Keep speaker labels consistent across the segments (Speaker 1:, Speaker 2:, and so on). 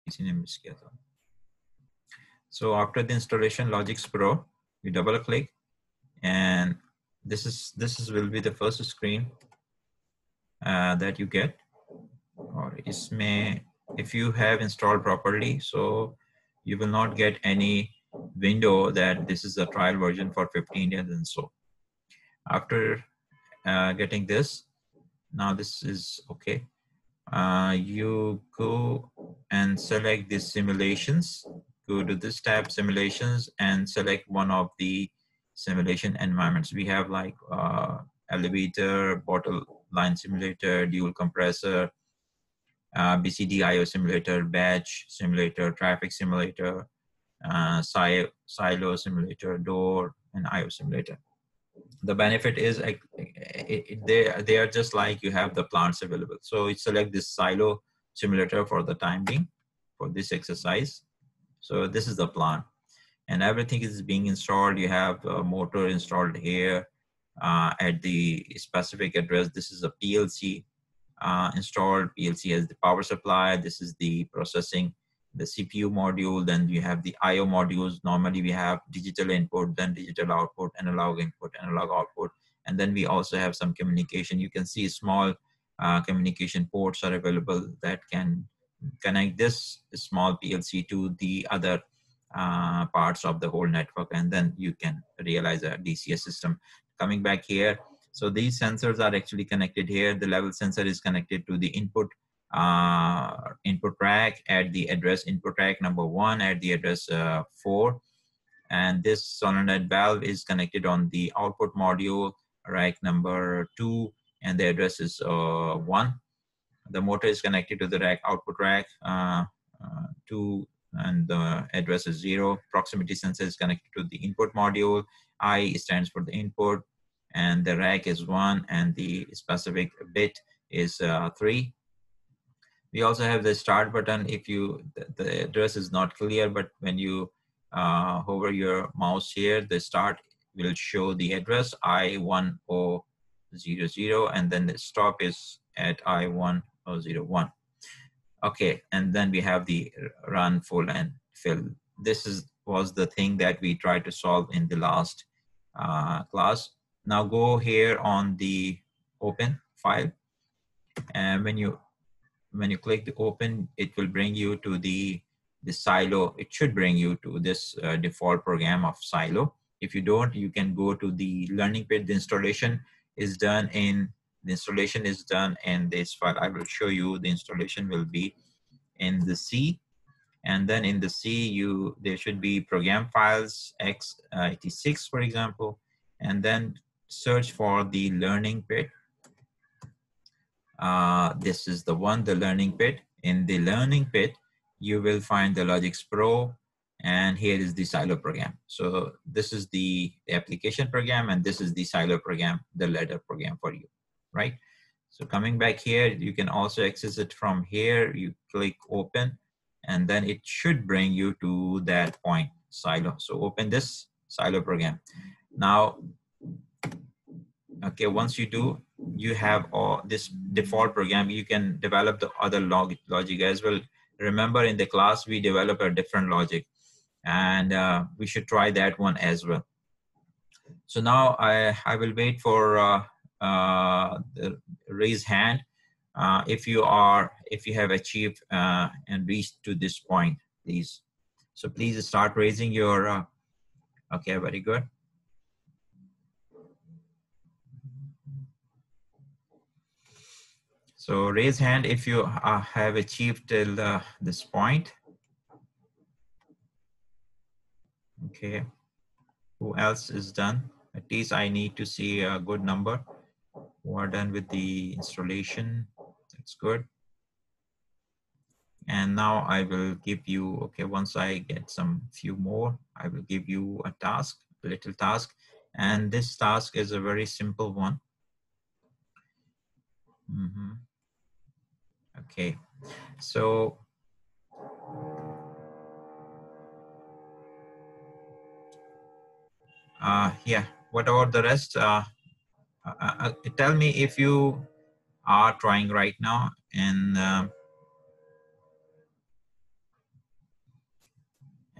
Speaker 1: किसी ने मिस किया था. So after the installation Logix Pro, you double click, and this will be the first screen that you get. Or isme, if you have installed properly, so you will not get any window that this is a trial version for 15 days and so. After getting this, now this is okay. You go and select the simulations, go to this tab, simulations, and select one of the simulation environments. We have like elevator, bottle line simulator, dual compressor, BCD IO simulator, batch simulator, traffic simulator, silo simulator, door, and IO simulator. The benefit is they are just like you have the plants available. So you select this silo simulator for the time being for this exercise. So this is the plant, and everything is being installed. You have a motor installed here at the specific address. This is a PLC installed. PLC has the power supply. This is the processing, the CPU module. Then you have the IO modules. Normally we have digital input, then digital output, analog input, analog output. And then we also have some communication. You can see small communication ports are available that can connect this small PLC to the other parts of the whole network. And then you can realize a DCS system. Coming back here, so these sensors are actually connected here. The level sensor is connected to the input rack at the address input rack number 1 at the address 4. And this solenoid valve is connected on the output module rack number 2, and the address is 1. The motor is connected to the rack output rack 2, and the address is 0. Proximity sensor is connected to the input module. I stands for the input, and the rack is 1, and the specific bit is 3. We also have the start button. If you, the address is not clear, but when you hover your mouse here, the start will show the address I1000, and then the stop is at I1001. Okay, and then we have the run, full, and fill. This was the thing that we tried to solve in the last class. Now go here on the open file, and when you click the open, it will bring you to the silo. It should bring you to this default program of silo. If you don't, you can go to the learning page. The installation is done in this file. I will show you. The installation will be in the C, and then in the C there should be program files x86, for example, and then search for the learning pit. This is the one, the learning pit. In the learning pit, you will find the Logix Pro, and here is the silo program. So this is the application program, and this is the silo program, the ladder program for you, right? So coming back here, you can also access it from here. You click open, and then it should bring you to that point, silo. So open this silo program. Now, okay, once you do, you have all this default program. You can develop the other logic as well. Remember, in the class, we develop a different logic, and we should try that one as well. So now I will wait for the raise hand if you have achieved and reached to this point, please. So please start raising your, okay, very good. So raise hand if you have achieved till this point. Okay, who else is done? At least I need to see a good number who are done with the installation. That's good. And now I will give you, okay, once I get some few more, I will give you a task, a little task. And this task is a very simple one. Okay, so yeah, what about the rest? Tell me if you are trying right now, and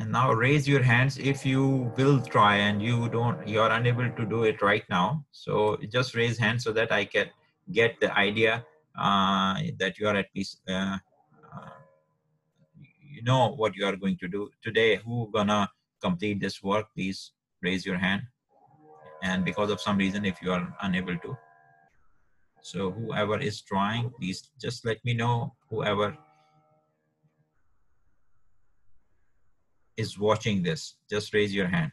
Speaker 1: now raise your hands if you will try and you are unable to do it right now. So just raise hands so that I can get the idea that you are at least you know what you are going to do today. Who gonna complete this work? Please raise your hand. And because of some reason, if you are unable to, so whoever is trying, please just let me know. Whoever is watching this, just raise your hand.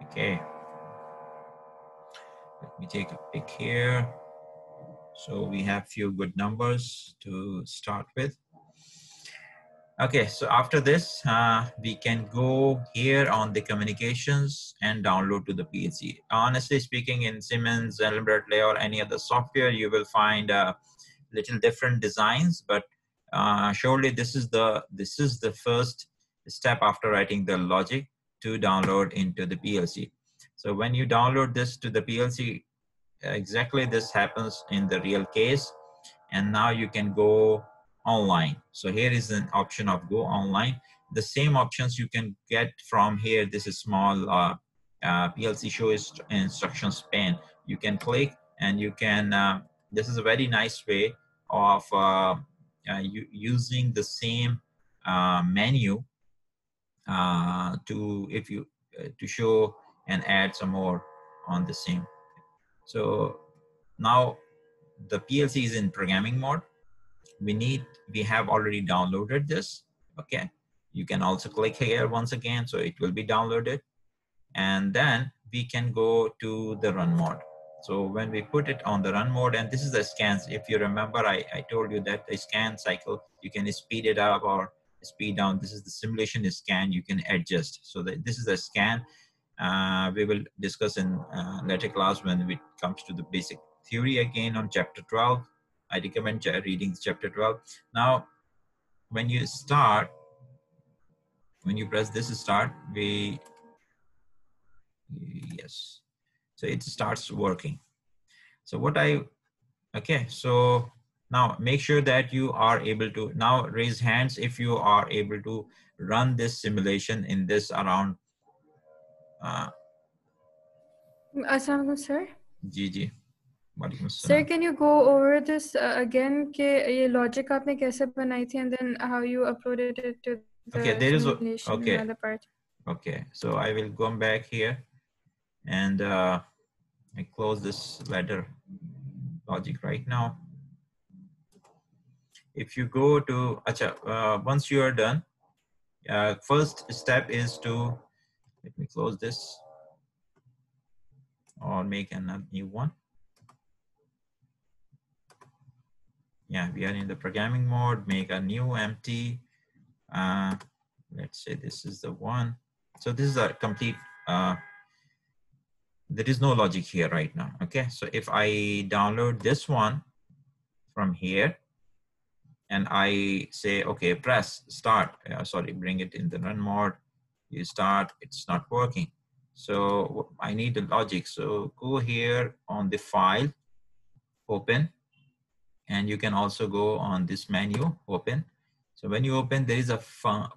Speaker 1: Okay. Let me take a pic here. So we have few good numbers to start with. Okay, so after this, we can go here on the communications and download to the PLC. Honestly speaking, in Siemens, Allen Bradley, or any other software, you will find little different designs, but surely this is the first step after writing the logic to download into the PLC. So when you download this to the PLC, exactly this happens in the real case, and now you can go online. So here is an option of go online. The same options you can get from here. This is small PLC show instructions pane. You can click and you can, this is a very nice way of using the same menu to show and add some more on the same. So now the PLC is in programming mode. We have already downloaded this. Okay, you can also click here once again, so it will be downloaded, and then we can go to the run mode. So when we put it on the run mode, and this is the scans, if you remember, I told you that the scan cycle, you can speed it up or speed down. This is the simulation scan, you can adjust. So this is a scan. We will discuss in later class when it comes to the basic theory again on chapter 12. I recommend reading chapter 12. Now, when you start, when you press this start, yes, so it starts working. So okay, so now make sure that you are able to, now raise hands if you are able to run this simulation in this around.
Speaker 2: Assalamualaikum, sir.
Speaker 1: Ji.
Speaker 2: Sir, can you go over this again? के ये logic आपने कैसे बनाई थी, and then how you uploaded it to the simulation
Speaker 1: okay.
Speaker 2: other part.
Speaker 1: Okay, so I will come back here and I close this ladder logic right now. If you go to once you are done, first step is to, let me close this or make another new one. Yeah, we are in the programming mode, make a new empty. Let's say this is the one. So this is a complete, there is no logic here right now. Okay, so if I download this one from here and I say, okay, press start, sorry, bring it in the run mode, you start, it's not working. So I need the logic. So go here on the file, open, and you can also go on this menu, open. So when you open, there is a file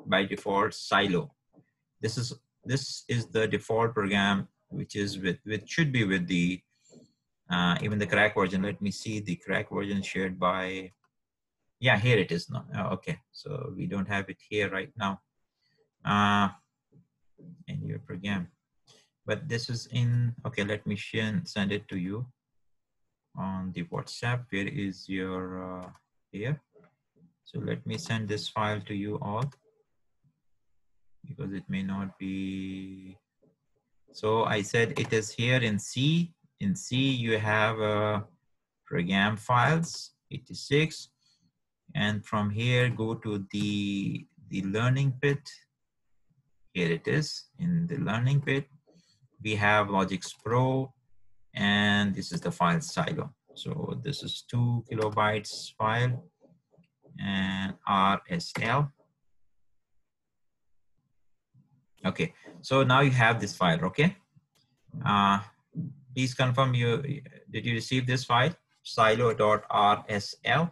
Speaker 1: by default, Silo. This is the default program, which should be with the even the crack version. Let me see the crack version shared by, yeah, here it is now. Okay, so we don't have it here right now in your program, but this is in, okay, let me send it to you on the WhatsApp. Where is your here? So let me send this file to you all because it may not be. So I said it is here in C. In C, you have program files, 86. And from here, go to the learning pit. Here it is in the learning pit. We have Logix Pro, and this is the file Silo. So this is 2 kilobytes file and RSL. Okay, so now you have this file, okay? Please confirm did you receive this file, silo.rsl?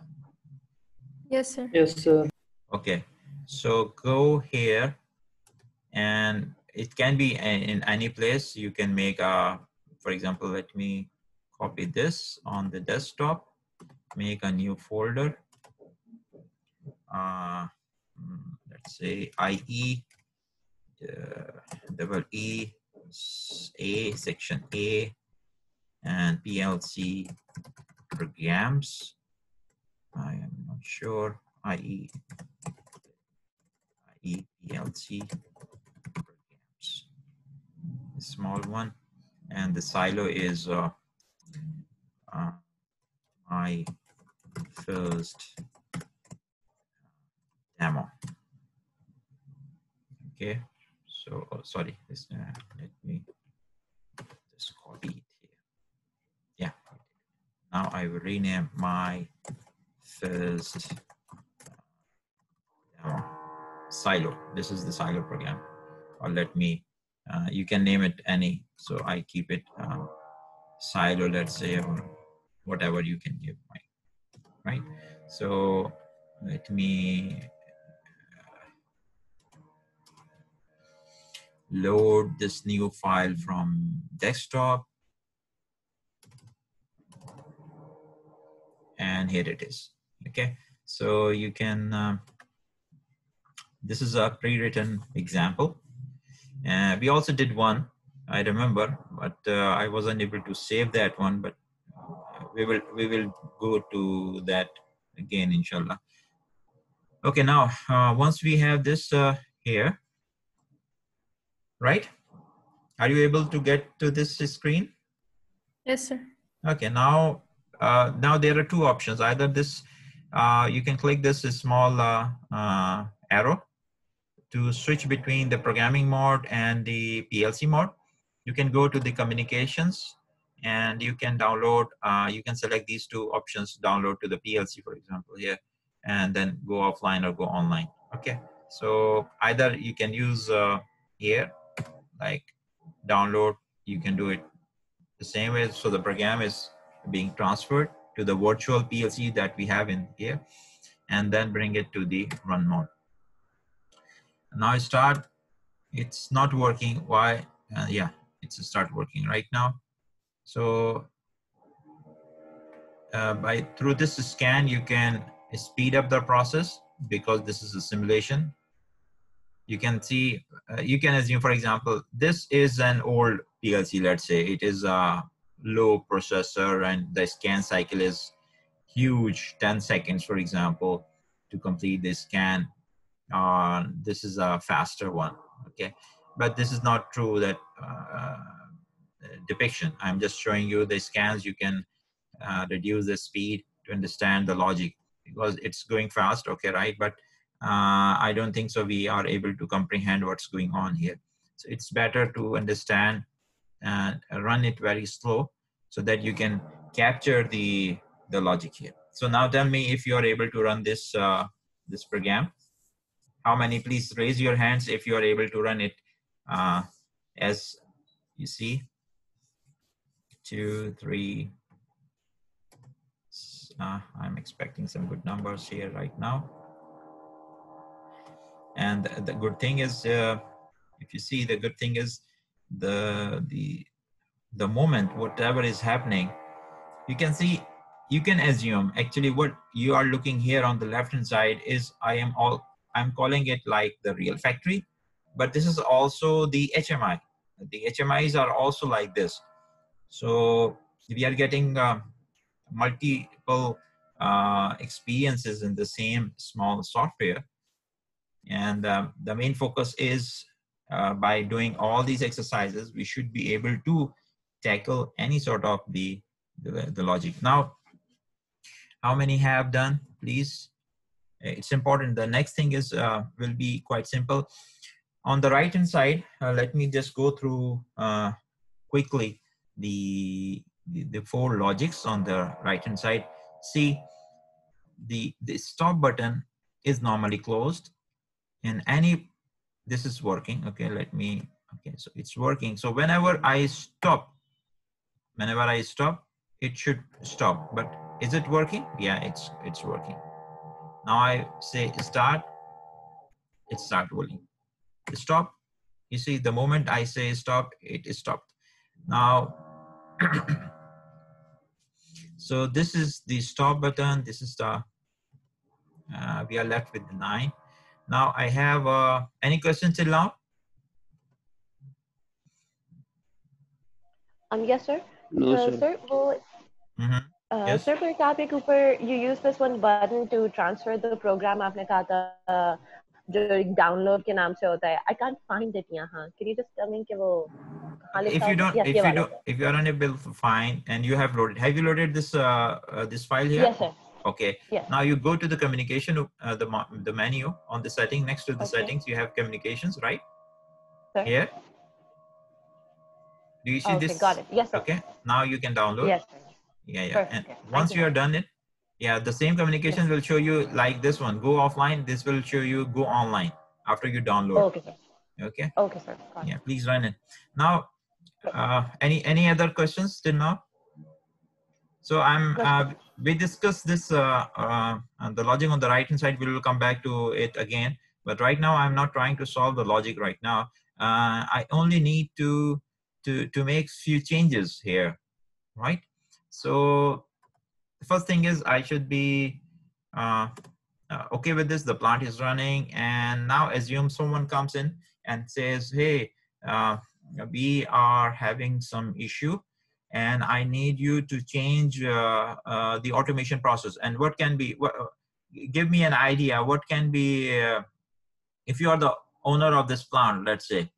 Speaker 2: Yes, sir.
Speaker 3: Yes, sir.
Speaker 1: Okay, so go here, and it can be in any place. You can make a, for example, let me copy this on the desktop, make a new folder. Let's say IE, double E, A, section A, and PLC programs. I am not sure. IE PLC programs, the small one, and the silo is my first demo. Okay, so sorry, this, let me just copy it here. Yeah, now I will rename my first demo silo. This is the silo program, or let me, you can name it any. So I keep it silo, let's say, or whatever you can give, right? So let me load this new file from desktop, and here it is. Okay, so you can, this is a pre-written example. We also did one, I remember, but I wasn't able to save that one, but we will go to that again, inshallah. Okay, now once we have this here, right? Are you able to get to this screen?
Speaker 2: Yes, sir.
Speaker 1: Okay, now there are two options. Either this, you can click this small arrow to switch between the programming mode and the PLC mode. You can go to the communications, and you can download, you can select these two options, download to the PLC, for example, here, and then go offline or go online. Okay, so either you can use here, like download, you can do it the same way. So the program is being transferred to the virtual PLC that we have in here, and then bring it to the run mode. Now start, it's not working. Why? Yeah, it's start working right now. So through this scan, you can speed up the process because this is a simulation. You can see, you can assume, for example, this is an old PLC, let's say it is a low processor and the scan cycle is huge, 10 seconds, for example, to complete this scan. This is a faster one, okay? But this is not true, that depiction. I'm just showing you the scans. You can reduce the speed to understand the logic because it's going fast, okay, right? But I don't think so we are able to comprehend what's going on here. So it's better to understand and run it very slow so that you can capture the logic here. So now tell me if you are able to run this this program. How many? Please raise your hands if you are able to run it. As you see, 2, 3. I'm expecting some good numbers here right now. And the good thing is, if you see, the good thing is the moment whatever is happening, you can see, you can assume actually what you are looking here on the left hand side is I'm calling it like the real factory, but this is also the HMI. The HMIs are also like this. So we are getting multiple experiences in the same small software. And the main focus is by doing all these exercises, we should be able to tackle any sort of the logic. Now, how many have done, please? It's important. The next thing is will be quite simple. On the right hand side, let me just go through quickly the 4 logics on the right hand side. See, the stop button is normally closed, and this is working. Okay, let me, okay, so it's working. So whenever I stop, it should stop. But is it working? Yeah, it's working. Now I say start, it start rolling. Stop, you see the moment I say stop, it is stopped. Now, so this is the stop button. This is the, we are left with the 9. Now I have any questions till now?
Speaker 3: Yes, sir.
Speaker 4: No, sir.
Speaker 3: Sir, well,
Speaker 1: Yes.
Speaker 3: sir, per topic Cooper, you use this one button to transfer the program. आपने कहा था जो download के नाम से होता है. I can't find it यहाँ. Can you just tell me कि वो कहाँ लिखा
Speaker 1: If you
Speaker 3: होता है?
Speaker 1: don't,
Speaker 3: Yes, ये वाला.
Speaker 1: if you are unable to find and you have loaded, have you loaded this this file here?
Speaker 3: Yes, sir.
Speaker 1: Okay.
Speaker 3: Yes.
Speaker 1: Now you go to the communication, the menu on the setting, next to the settings, you have communications, right?
Speaker 3: Sir?
Speaker 1: Here. Do you see
Speaker 3: okay,
Speaker 1: this?
Speaker 3: Got it. Yes, sir.
Speaker 1: Okay. Now you can download.
Speaker 3: Yes, sir.
Speaker 1: Yeah.
Speaker 3: Perfect.
Speaker 1: And
Speaker 3: Yes.
Speaker 1: once you are done it, yeah, the same communication will show you like this one, go offline. This will show you go online after you download.
Speaker 3: Okay, sir.
Speaker 1: Okay.
Speaker 3: Okay, sir. Got
Speaker 1: Yeah, please run it. Now, any other questions till now? So we discussed this, the logic on the right hand side. We will come back to it again. But right now, I'm not trying to solve the logic right now. I only need to make few changes here, right? So the first thing is I should be okay with this. The plant is running, and now assume someone comes in and says, hey, we are having some issue and I need you to change the automation process. And what can be, give me an idea, what can be, if you are the owner of this plant, let's say,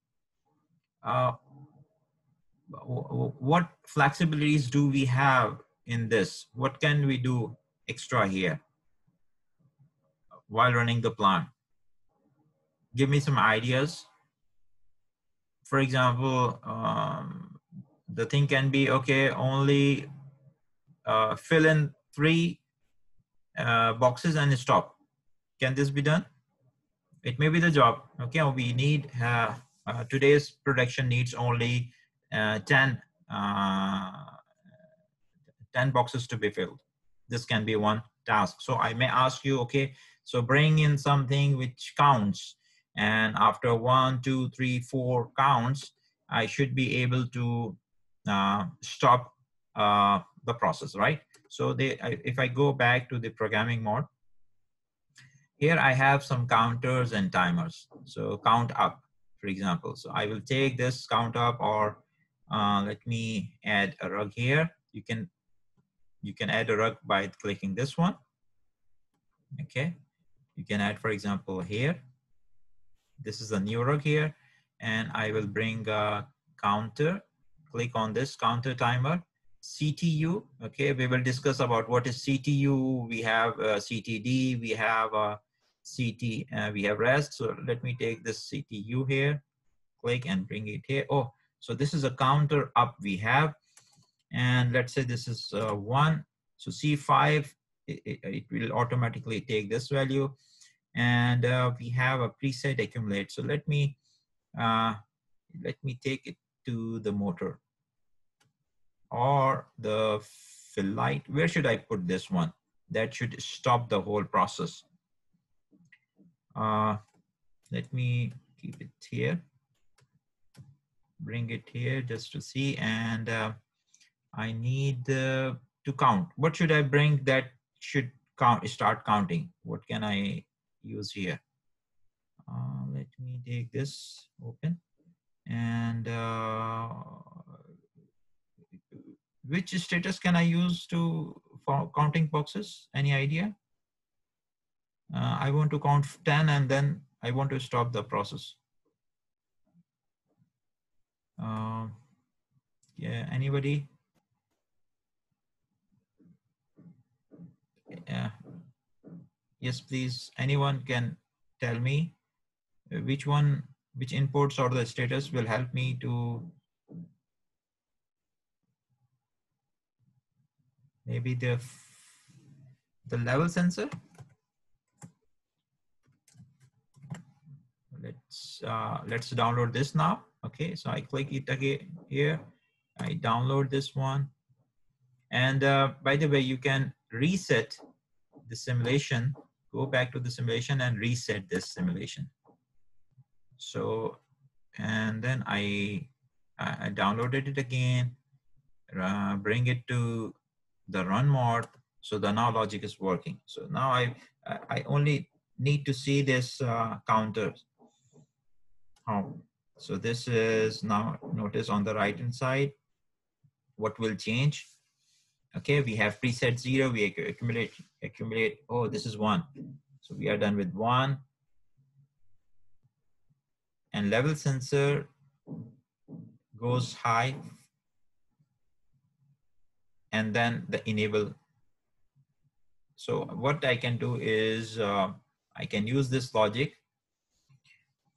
Speaker 1: what flexibilities do we have in this? What can we do extra here while running the plant? Give me some ideas. For example, the thing can be, okay, only fill in 3 boxes and stop. Can this be done? It may be the job. Okay, we need, today's production needs only 10 boxes to be filled. This can be one task. So I may ask you, okay, so bring in something which counts. And after 1, 2, 3, 4 counts, I should be able to stop the process, right? So if I go back to the programming mode, here I have some counters and timers. So count up, for example. So I will take this count up, or let me add a rug here. You can add a rug by clicking this one. Okay. You can add, for example, here. This is a new rug here, and I will bring a counter. Click on this counter timer. CTU. Okay, we will discuss about what is CTU. We have CTD. We have CT. We have REST. So let me take this CTU here. Click and bring it here. Oh, so this is a counter up we have, and let's say this is 1. So C5. It will automatically take this value. And we have a preset accumulate. So let me take it to the motor or the fill light. Where should I put this one? That should stop the whole process. Let me keep it here. Bring it here just to see. And I need to count. What should I bring that should start counting? What can I use here? Let me take this open, and which status can I use for counting boxes? Any idea? I want to count 10 and then I want to stop the process. Yeah, anybody? Yeah. Yes, please. Anyone can tell me which inputs or the status will help me to maybe the level sensor. Let's download this now. Okay, so I click it again here. I download this one. And by the way, you can reset the simulation go back to the simulation and reset this simulation. So, and then I downloaded it again, bring it to the run mode. So the now logic is working. So now I only need to see this counter. So this is now, notice on the right hand side, what will change. Okay, we have preset 0, we accumulate, oh, this is 1. So we are done with 1. And level sensor goes high. And then the enable. So what I can do is I can use this logic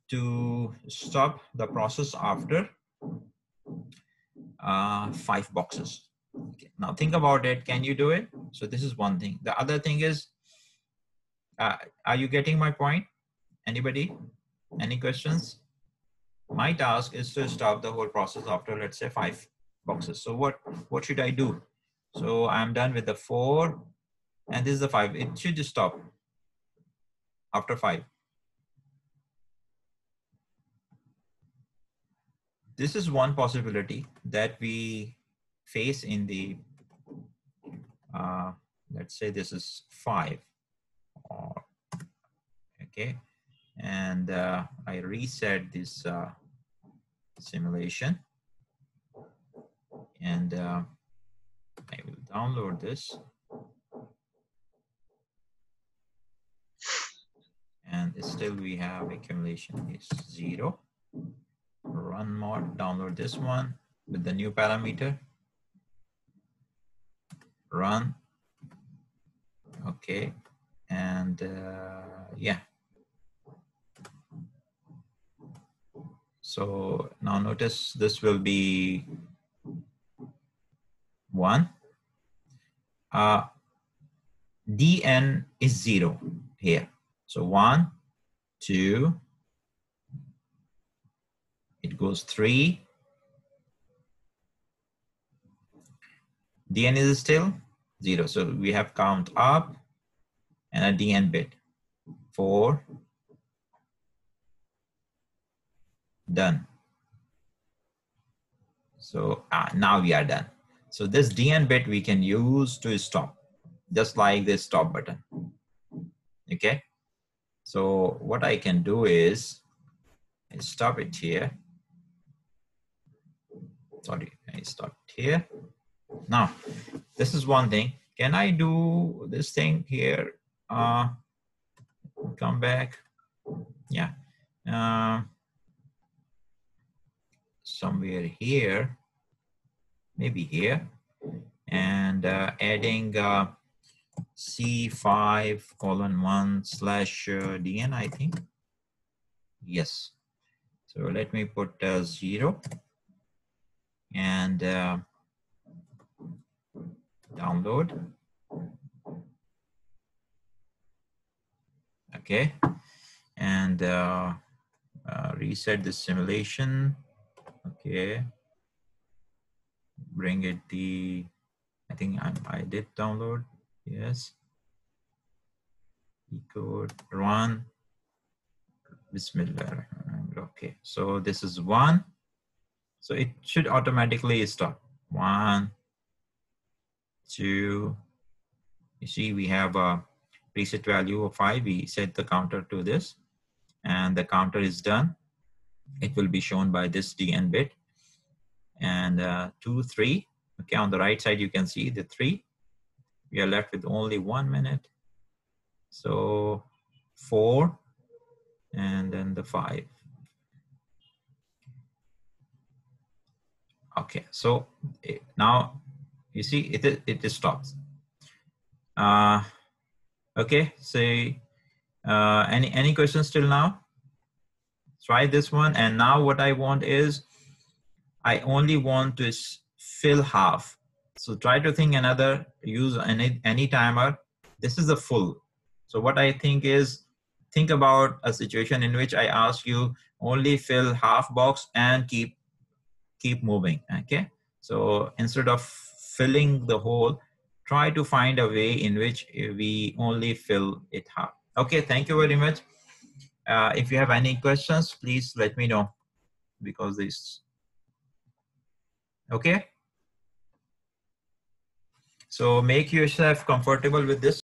Speaker 1: to stop the process after 5 boxes. Okay. Now think about it. Can you do it? So this is one thing. The other thing is, are you getting my point? Anybody? Any questions? My task is to stop the whole process after, let's say, 5 boxes. So what should I do? So I'm done with the 4, and this is the 5. It should just stop after 5. This is one possibility that we face in the, let's say this is 5. Okay, and I reset this simulation, and I will download this, and still we have accumulation is 0. Run mod, download this one with the new parameter, run. Okay, and yeah. So now notice this will be 1. Dn is 0 here. So 1, 2, it goes 3. Dn is still 0. So we have count up and a Dn bit. 4. Done. So now we are done. So this Dn bit we can use to stop, just like this stop button. Okay. So what I can do is I stop it here. Sorry, I stopped here. Now, this is one thing. Can I do this thing here? Come back. Yeah. Somewhere here, maybe here, and adding C5:1/Dn, I think. Yes. So let me put 0 and download. Okay, and reset the simulation. Okay, bring it I think I did download. Yes. Decode, run. Bismillah. Okay, so this is 1. So it should automatically stop. 1, 2. You see, we have a preset value of 5. We set the counter to this, and the counter is done. It will be shown by this Dn bit. And 2, 3. Okay, on the right side, you can see the 3. We are left with only 1 minute. So 4, and then the 5. Okay, so now you see it stops. Okay, so any questions till now? Try this one, and now what I want is I only want to fill half. So try to think another, use any timer. This is the full. So what I think is, think about a situation in which I ask you only fill half box and keep moving. Okay, so instead of filling the whole, try to find a way in which we only fill it half. Okay, thank you very much. If you have any questions, please let me know, because this, okay? So make yourself comfortable with this.